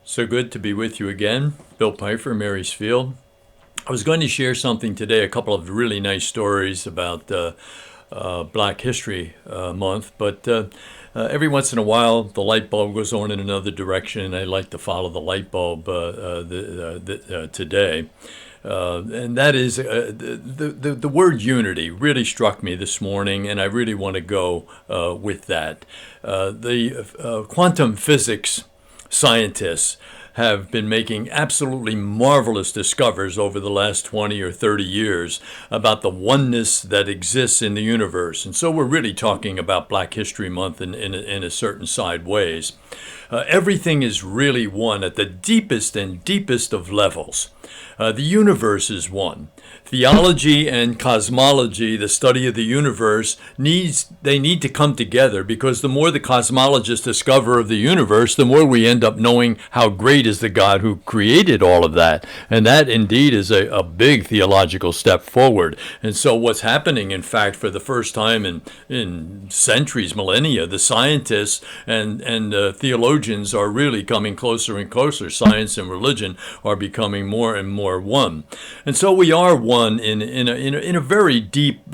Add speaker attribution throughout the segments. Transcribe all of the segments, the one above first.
Speaker 1: So good to be with you again. Bill Pfeiffer, Mary's Field. I was going to share something today, a couple of really nice stories about Black History Month, but every once in a while the light bulb goes on in another direction, and I like to follow the light bulb today. And that is the word unity really struck me this morning, and I really want to go with that. The quantum physics scientists have been making absolutely marvelous discoveries over the last 20 or 30 years about the oneness that exists in the universe. And so we're really talking about Black History Month in a certain side ways. Everything is really one at the deepest and deepest of levels. The universe is one. Theology and cosmology, the study of the universe, need to come together, because the more the cosmologists discover of the universe, the more we end up knowing how great is the God who created all of that. And that indeed is a big theological step forward. And so what's happening, in fact, for the first time in centuries, millennia, the scientists and theologians are really coming closer and closer. Science and religion are becoming more and more one. And so we are one in a very deep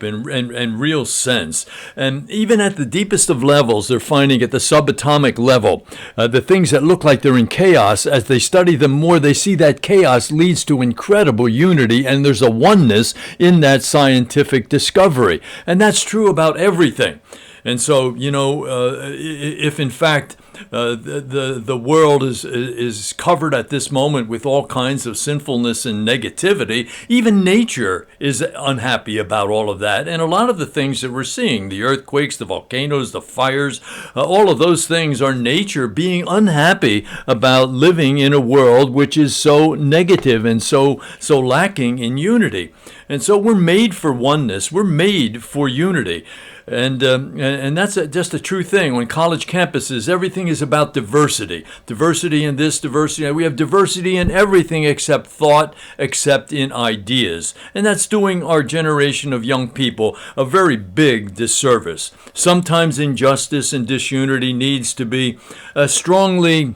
Speaker 1: and real sense. And even at the deepest of levels, they're finding at the subatomic level, the things that look like they're in chaos, as they study them more, they see that chaos leads to incredible unity, and there's a oneness in that scientific discovery. And that's true about everything. And so, if in fact the world is covered at this moment with all kinds of sinfulness and negativity, even nature is unhappy about all of that. And a lot of the things that we're seeing, the earthquakes, the volcanoes, the fires, all of those things are nature being unhappy about living in a world which is so negative and so lacking in unity. And so we're made for oneness. We're made for unity. And that's just a true thing. On college campuses, everything is about diversity. Diversity in this, diversity. We have diversity in everything except thought, except in ideas. And that's doing our generation of young people a very big disservice. Sometimes injustice and disunity needs to be strongly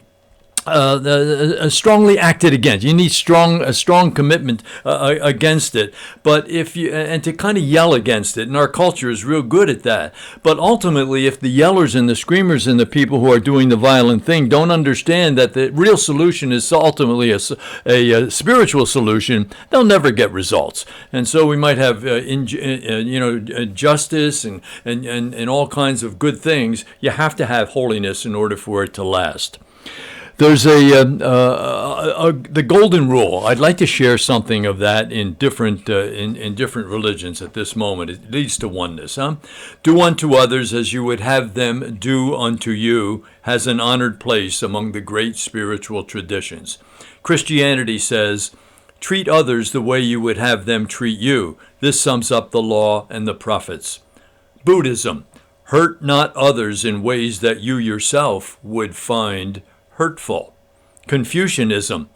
Speaker 1: acted against. You need a strong commitment against it. But and to kind of yell against it, and our culture is real good at that. But ultimately, if the yellers and the screamers and the people who are doing the violent thing don't understand that the real solution is ultimately a spiritual solution, they'll never get results. And so we might have justice and all kinds of good things. You have to have holiness in order for it to last. There's the golden rule. I'd like to share something of that in different religions at this moment. It leads to oneness. Do unto others as you would have them do unto you has an honored place among the great spiritual traditions. Christianity says, treat others the way you would have them treat you. This sums up the law and the prophets. Buddhism, hurt not others in ways that you yourself would find hurtful. Confucianism,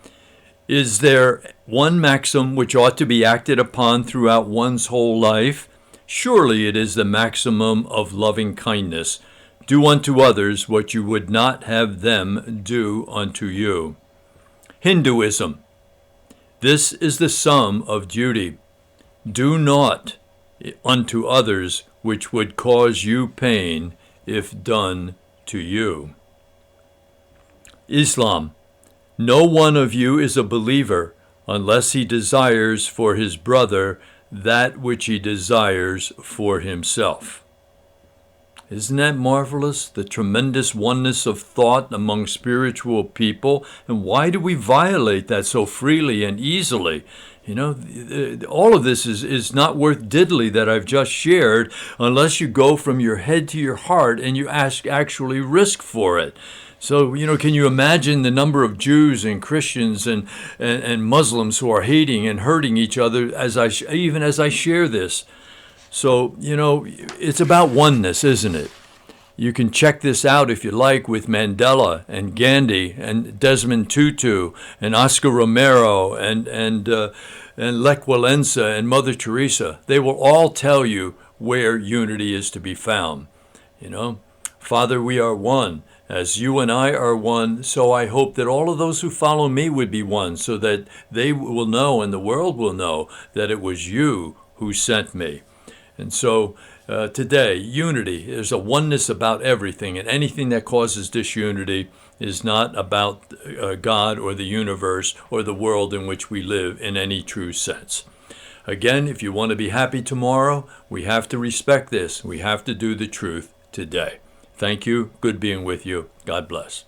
Speaker 1: is there one maxim which ought to be acted upon throughout one's whole life? Surely it is the maximum of loving kindness. Do unto others what you would not have them do unto you. Hinduism, this is the sum of duty. Do naught unto others which would cause you pain if done to you. Islam, no one of you is a believer unless he desires for his brother that which he desires for himself. Isn't that marvelous? The tremendous oneness of thought among spiritual people. And why do we violate that so freely and easily? All of this is not worth diddly that I've just shared unless you go from your head to your heart and you actually risk for it. So, can you imagine the number of Jews and Christians and Muslims who are hating and hurting each other even as I share this? So, it's about oneness, isn't it? You can check this out if you like with Mandela and Gandhi and Desmond Tutu and Oscar Romero and Lech Walesa and Mother Teresa. They will all tell you where unity is to be found. Father, we are one. As you and I are one, so I hope that all of those who follow me would be one, so that they will know and the world will know that it was you who sent me. And so today, unity is a oneness about everything, and anything that causes disunity is not about God or the universe or the world in which we live in any true sense. Again, if you want to be happy tomorrow, we have to respect this. We have to do the truth today. Thank you. Good being with you. God bless.